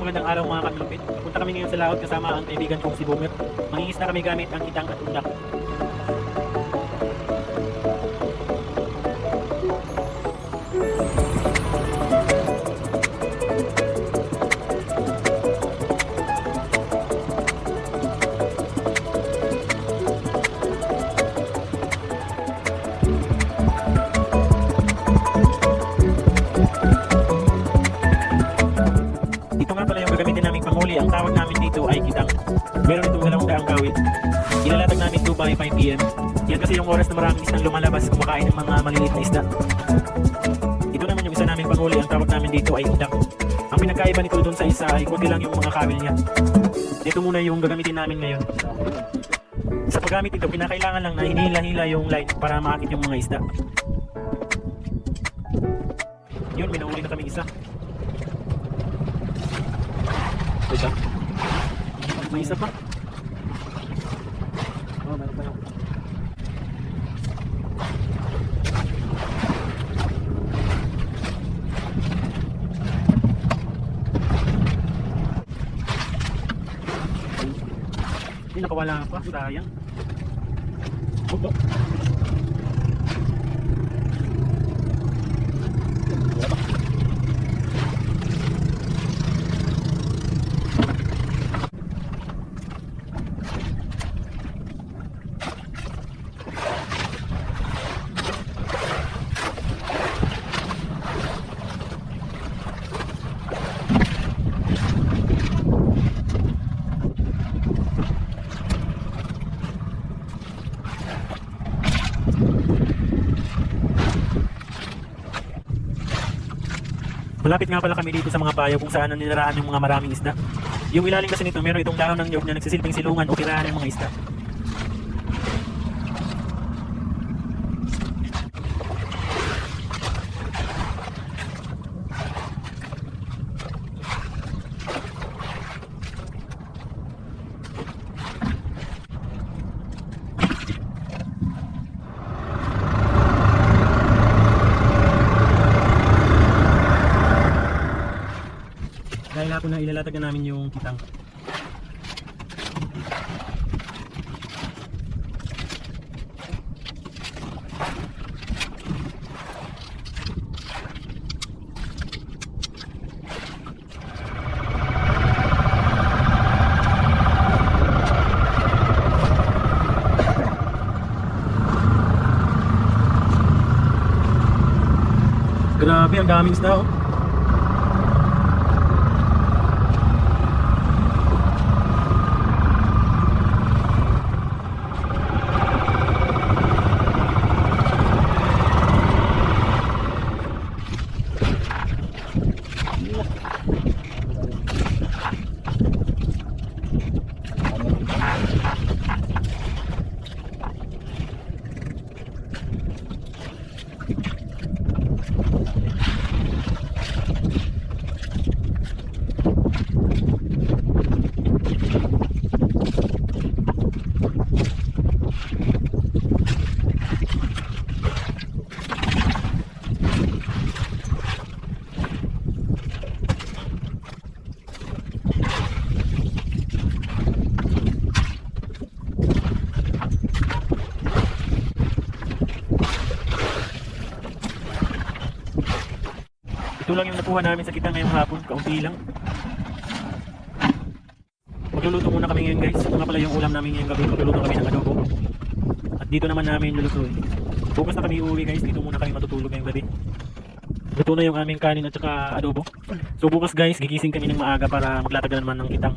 magandang araw mga kamilupit. Punta kami ngayon sa laot kasama ang kaibigan kong si Boomer. Mangingisda kami gamit ang kitang at undak. Ito nga pala yung gagamitin naming panghuli. Ang tawag namin dito ay kitang. Meron itong 200 kawit. Ilalatag namin 2 by 5 PM. Yan kasi yung oras na maraming isdang lumalabas kumakain ng mga maliliit na isda. Ito naman yung isa naming panghuli. Ang tawag namin dito ay udak. Ang pinagkaiba nito dun sa isa ay kunti lang yung mga kawil niya. Ito muna yung gagamitin namin ngayon. Sa paggamit ito, pinakailangan lang na hinihila-hila yung line para maakit yung mga isda. Yun, may nahuli na kaming isa. Isa? May isa pa? Oo, meron pa yun. Hindi, nakawala pa. Sayang. Buto. Malapit nga pala kami dito sa mga payaw kung saan nilaraan yung mga maraming isda. Yung ilalim kasi nito, meron itong dahon ng nyug na nagsisilbing silungan o tirahan ng mga isda. Dahil hapon na ilalatag na namin yung kitang. Grabe, ang daming isda oh. Ito lang yung nakuha namin sa kita ngayong hapon, kaunti lang. Magluluto muna kami ngayon guys. Ito nga pala yung ulam namin ngayong gabi. Magluluto kami ng adobo. At dito naman namin lulutuin. Bukas na kami uuwi guys. Dito muna kami matutulog ngayong gabi. Luto na yung aming kanin at saka adobo. So bukas guys, gigising kami ng maaga para maglatag na naman ng kitang.